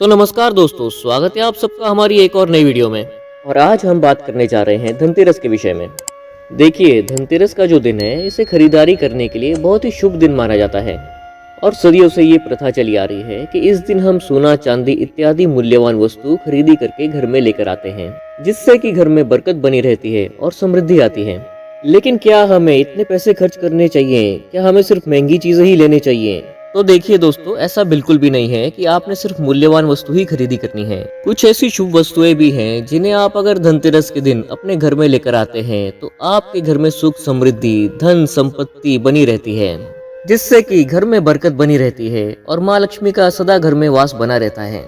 तो नमस्कार दोस्तों, स्वागत है आप सबका हमारी एक और नई वीडियो में। और आज हम बात करने जा रहे हैं धनतेरस के विषय में। देखिए, धनतेरस का जो दिन है इसे खरीदारी करने के लिए बहुत ही शुभ दिन माना जाता है। और सदियों से ये प्रथा चली आ रही है कि इस दिन हम सोना, चांदी इत्यादि मूल्यवान वस्तु खरीदी करके घर में लेकर आते हैं, जिससे कि घर में बरकत बनी रहती है और समृद्धि आती है। लेकिन क्या हमें इतने पैसे खर्च करने चाहिए? क्या हमें सिर्फ महंगी चीजें ही लेनी चाहिए? तो देखिए दोस्तों, ऐसा बिल्कुल भी नहीं है कि आपने सिर्फ मूल्यवान वस्तु ही खरीदी करनी है। कुछ ऐसी शुभ वस्तुएं भी हैं जिन्हें आप अगर धनतेरस के दिन अपने घर में लेकर आते हैं तो आपके घर में सुख, समृद्धि, धन संपत्ति बनी रहती है, जिससे कि घर में बरकत बनी रहती है और माँ लक्ष्मी का सदा घर में वास बना रहता है।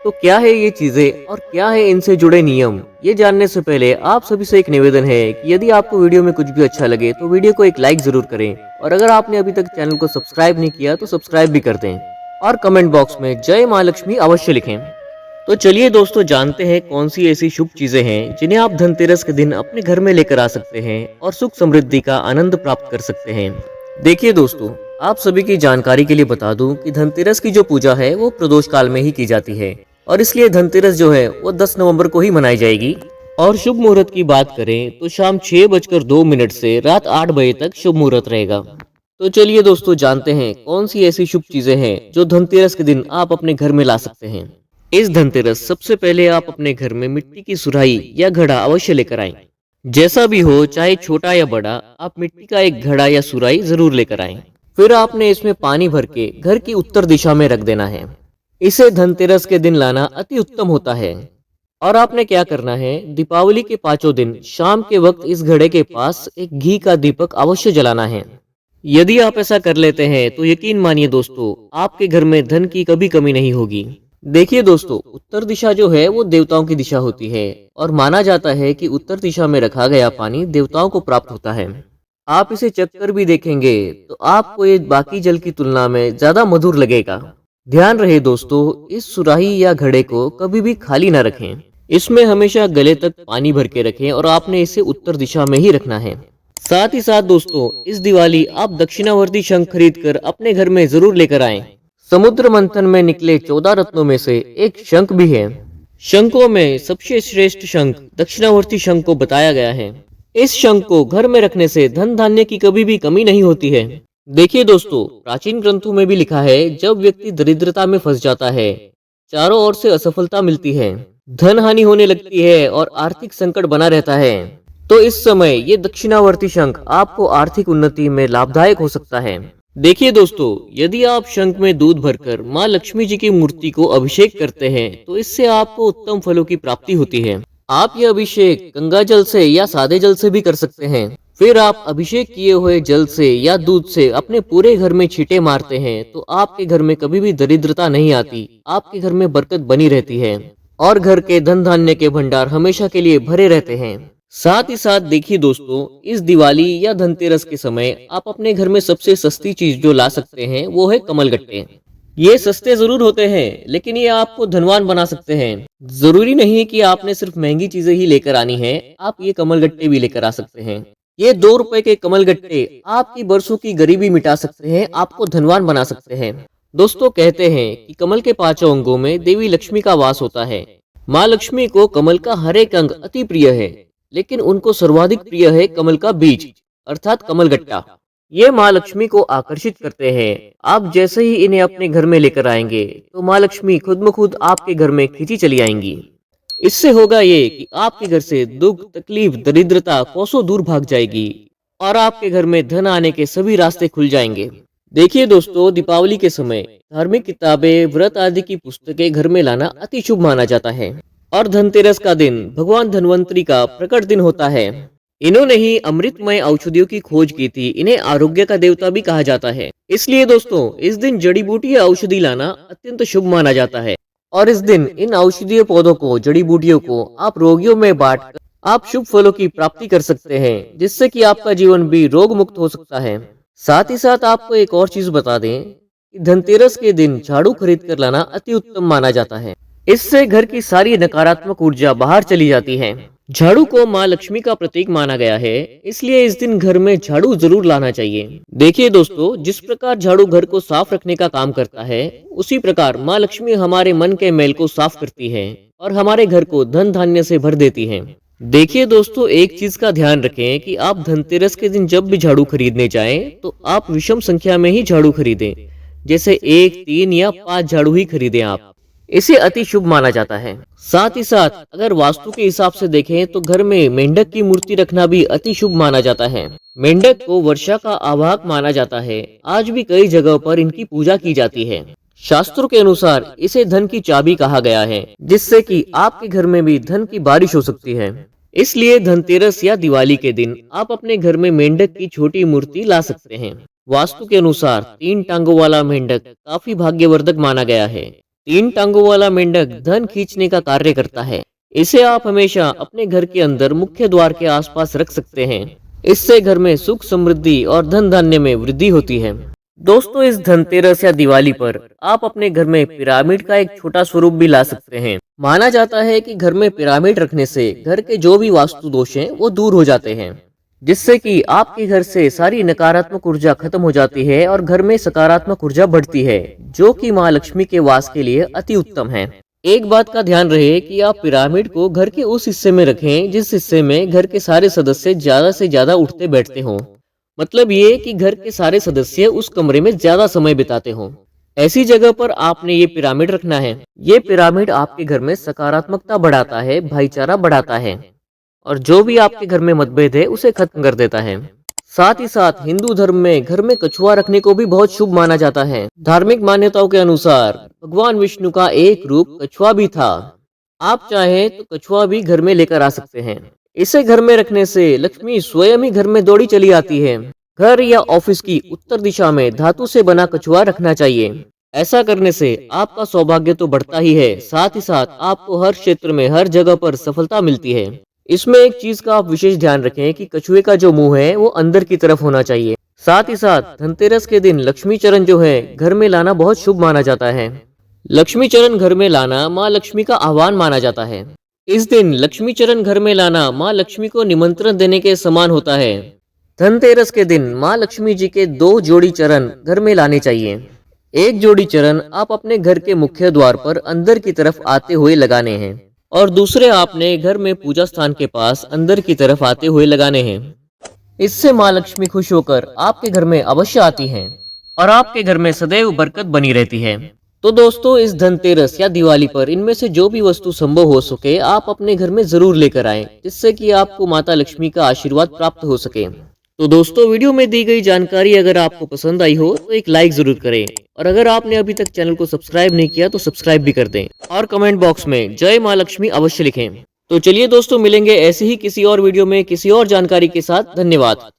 तो क्या है ये चीजें और क्या है इनसे जुड़े नियम, ये जानने से पहले आप सभी से एक निवेदन है कि यदि आपको वीडियो में कुछ भी अच्छा लगे तो वीडियो को एक लाइक जरूर करें, और अगर आपने अभी तक चैनल को सब्सक्राइब नहीं किया तो सब्सक्राइब भी कर दें, और कमेंट बॉक्स में जय माँ लक्ष्मी अवश्य लिखें। तो चलिए दोस्तों, जानते हैं कौन सी ऐसी शुभ चीजें हैं जिन्हें आप धनतेरस के दिन अपने घर में लेकर आ सकते हैं और सुख समृद्धि का आनंद प्राप्त कर सकते हैं। देखिए दोस्तों, आप सभी की जानकारी के लिए बता दूं कि धनतेरस की जो पूजा है वो प्रदोष काल में ही की जाती है, और इसलिए धनतेरस जो है वो 10 नवंबर को ही मनाई जाएगी। और शुभ मुहूर्त की बात करें तो शाम 6:02 से रात 8 बजे तक शुभ मुहूर्त रहेगा। तो चलिए दोस्तों, जानते हैं कौन सी ऐसी शुभ चीजें हैं जो धनतेरस के दिन आप अपने घर में ला सकते हैं। इस धनतेरस सबसे पहले आप अपने घर में मिट्टी की सुराही या घड़ा अवश्य लेकर आएं। जैसा भी हो, चाहे छोटा या बड़ा, आप मिट्टी का एक घड़ा या सुराही जरूर लेकर आएं। फिर आपने इसमें पानी भर के घर की उत्तर दिशा में रख देना है। इसे धनतेरस के दिन लाना अति उत्तम होता है। और आपने क्या करना है, दीपावली के 5 दिन शाम के वक्त इस घड़े के पास एक घी का दीपक अवश्य जलाना है। यदि आप ऐसा कर लेते हैं तो यकीन मानिए दोस्तों, आपके घर में धन की कभी कमी नहीं होगी। देखिए दोस्तों, उत्तर दिशा जो है वो देवताओं की दिशा होती है, और माना जाता है कि उत्तर दिशा में रखा गया पानी देवताओं को प्राप्त होता है। आप इसे चख कर भी देखेंगे तो आपको ये बाकी जल की तुलना में ज्यादा मधुर लगेगा। ध्यान रहे दोस्तों, इस सुराही या घड़े को कभी भी खाली ना रखें। इसमें हमेशा गले तक पानी भर के रखें और आपने इसे उत्तर दिशा में ही रखना है। साथ ही साथ दोस्तों, इस दिवाली आप दक्षिणावर्ती शंख खरीद कर अपने घर में जरूर लेकर आएं। समुद्र मंथन में निकले 14 रत्नों में से एक शंख भी है। शंखों में सबसे श्रेष्ठ शंख दक्षिणावर्ती शंख को बताया गया है। इस शंख को घर में रखने से धन धान्य की कभी भी कमी नहीं होती है। देखिए दोस्तों, प्राचीन ग्रंथों में भी लिखा है, जब व्यक्ति दरिद्रता में फंस जाता है, चारों ओर से असफलता मिलती है, धन हानि होने लगती है और आर्थिक संकट बना रहता है, तो इस समय ये दक्षिणावर्ती शंख आपको आर्थिक उन्नति में लाभदायक हो सकता है। देखिए दोस्तों, यदि आप शंख में दूध भरकर माँ लक्ष्मी जी की मूर्ति को अभिषेक करते हैं तो इससे आपको उत्तम फलों की प्राप्ति होती है। आप यह अभिषेक गंगा जल से या सादे जल से भी कर सकते हैं। फिर आप अभिषेक किए हुए जल से या दूध से अपने पूरे घर में छींटे मारते हैं तो आपके घर में कभी भी दरिद्रता नहीं आती, आपके घर में बरकत बनी रहती है और घर के धन धान्य के भंडार हमेशा के लिए भरे रहते हैं। साथ ही साथ देखिए दोस्तों, इस दिवाली या धनतेरस के समय आप अपने घर में सबसे सस्ती चीज जो ला सकते हैं वो है कमलगट्टे। ये सस्ते जरूर होते हैं, लेकिन ये आपको धनवान बना सकते हैं। जरूरी नहीं है कि आपने सिर्फ महंगी चीजें ही लेकर आनी है, आप ये कमलगट्टे भी लेकर आ सकते हैं। ये 2 रुपए के कमलगट्टे आपकी बरसों की गरीबी मिटा सकते हैं, आपको धनवान बना सकते हैं। दोस्तों, कहते हैं कि कमल के 5 अंगों में देवी लक्ष्मी का वास होता है। माँ लक्ष्मी को कमल का हर एक अंग अति प्रिय है, लेकिन उनको सर्वाधिक प्रिय है कमल का बीज अर्थात कमलगट्टा। ये माँ लक्ष्मी को आकर्षित करते हैं। आप जैसे ही इन्हें अपने घर में लेकर आएंगे तो माँ लक्ष्मी खुद ब खुद आपके घर में खींची चली आएंगी। इससे होगा ये कि आपके घर से दुख, तकलीफ, दरिद्रता कोसों दूर भाग जाएगी और आपके घर में धन आने के सभी रास्ते खुल जाएंगे। देखिए दोस्तों, दीपावली के समय धार्मिक किताबें, व्रत आदि की पुस्तकें घर में लाना अति शुभ माना जाता है। और धनतेरस का दिन भगवान धन्वंतरी का प्रकट दिन होता है। इन्होंने ही अमृतमय औषधियों की खोज की थी। इन्हें आरोग्य का देवता भी कहा जाता है। इसलिए दोस्तों, इस दिन जड़ी बूटी या औषधि लाना अत्यंत शुभ माना जाता है। और इस दिन इन औषधीय पौधों को, जड़ी बूटियों को आप रोगियों में बांटकर आप शुभ फलों की प्राप्ति कर सकते हैं, जिससे कि आपका जीवन भी रोग मुक्त हो सकता है। साथ ही साथ आपको एक और चीज बता दें कि धनतेरस के दिन झाड़ू खरीद कर लाना अति उत्तम माना जाता है। इससे घर की सारी नकारात्मक ऊर्जा बाहर चली जाती है। झाड़ू को माँ लक्ष्मी का प्रतीक माना गया है, इसलिए इस दिन घर में झाड़ू जरूर लाना चाहिए। देखिए दोस्तों, जिस प्रकार झाड़ू घर को साफ रखने का काम करता है, उसी प्रकार माँ लक्ष्मी हमारे मन के मैल को साफ करती है और हमारे घर को धन धान्य से भर देती है। देखिए दोस्तों, एक चीज का ध्यान रखें कि आप धनतेरस के दिन जब भी झाड़ू खरीदने जाएं, तो आप विषम संख्या में ही झाड़ू खरीदें। जैसे 1, 3 या 5 झाड़ू ही खरीदें आप। इसे अति शुभ माना जाता है। साथ ही साथ अगर वास्तु के हिसाब से देखें तो घर में मेंढक की मूर्ति रखना भी अति शुभ माना जाता है। मेंढक को वर्षा का आवाहक माना जाता है। आज भी कई जगहों पर इनकी पूजा की जाती है। शास्त्रों के अनुसार इसे धन की चाबी कहा गया है, जिससे कि आपके घर में भी धन की बारिश हो सकती है। इसलिए धनतेरस या दिवाली के दिन आप अपने घर में मेंढक की छोटी मूर्ति ला सकते हैं। वास्तु के अनुसार 3 टांगों वाला मेंढक काफी भाग्यवर्धक माना गया है। 3 टांगों वाला मेंढक धन खींचने का कार्य करता है। इसे आप हमेशा अपने घर के अंदर मुख्य द्वार के आसपास रख सकते हैं। इससे घर में सुख समृद्धि और धन धान्य में वृद्धि होती है। दोस्तों, इस धनतेरस या दिवाली पर आप अपने घर में पिरामिड का एक छोटा स्वरूप भी ला सकते हैं। माना जाता है कि घर में पिरामिड रखने से घर के जो भी वास्तु दोष हैं वो दूर हो जाते हैं, जिससे कि आपके घर से सारी नकारात्मक ऊर्जा खत्म हो जाती है और घर में सकारात्मक ऊर्जा बढ़ती है, जो कि माँ लक्ष्मी के वास के लिए अति उत्तम है। एक बात का ध्यान रहे कि आप पिरामिड को घर के उस हिस्से में रखें जिस हिस्से में घर के सारे सदस्य ज्यादा से ज्यादा उठते बैठते हों। मतलब ये कि घर के सारे सदस्य उस कमरे में ज्यादा समय बिताते हों। ऐसी जगह पर आपने ये पिरामिड रखना है। ये पिरामिड आपके घर में सकारात्मकता बढ़ाता है, भाईचारा बढ़ाता है और जो भी आपके घर में मतभेद है उसे खत्म कर देता है। साथ ही साथ हिंदू धर्म में घर में कछुआ रखने को भी बहुत शुभ माना जाता है। धार्मिक मान्यताओं के अनुसार भगवान विष्णु का एक रूप कछुआ भी था। आप चाहें तो कछुआ भी घर में लेकर आ सकते हैं। इसे घर में रखने से लक्ष्मी स्वयं ही घर में दौड़ी चली आती है। घर या ऑफिस की उत्तर दिशा में धातु से बना कछुआ रखना चाहिए। ऐसा करने से आपका सौभाग्य तो बढ़ता ही है, साथ ही साथ आपको हर क्षेत्र में हर जगह पर सफलता मिलती है। इसमें एक चीज का आप विशेष ध्यान रखें कि कछुए का जो मुंह है वो अंदर की तरफ होना चाहिए। साथ ही साथ धनतेरस के दिन लक्ष्मी चरण जो है घर में लाना बहुत शुभ माना जाता है। लक्ष्मी चरण घर में लाना माँ लक्ष्मी का आह्वान माना जाता है। इस दिन लक्ष्मी चरण घर में लाना माँ लक्ष्मी को निमंत्रण देने के समान होता है। धनतेरस के दिन माँ लक्ष्मी जी के 2 जोड़ी चरण घर में लाने चाहिए। एक जोड़ी चरण आप अपने घर के मुख्य द्वार पर अंदर की तरफ आते हुए लगाने हैं और दूसरे आपने घर में पूजा स्थान के पास अंदर की तरफ आते हुए लगाने हैं। इससे माँ लक्ष्मी खुश होकर आपके घर में अवश्य आती हैं और आपके घर में सदैव बरकत बनी रहती है। तो दोस्तों, इस धनतेरस या दिवाली पर इनमें से जो भी वस्तु संभव हो सके आप अपने घर में जरूर लेकर आएं, जिससे कि आपको माता लक्ष्मी का आशीर्वाद प्राप्त हो सके। तो दोस्तों, वीडियो में दी गई जानकारी अगर आपको पसंद आई हो तो एक लाइक जरूर करें और अगर आपने अभी तक चैनल को सब्सक्राइब नहीं किया तो सब्सक्राइब भी कर दें और कमेंट बॉक्स में जय माँ लक्ष्मी अवश्य लिखें। तो चलिए दोस्तों, मिलेंगे ऐसे ही किसी और वीडियो में किसी और जानकारी के साथ। धन्यवाद।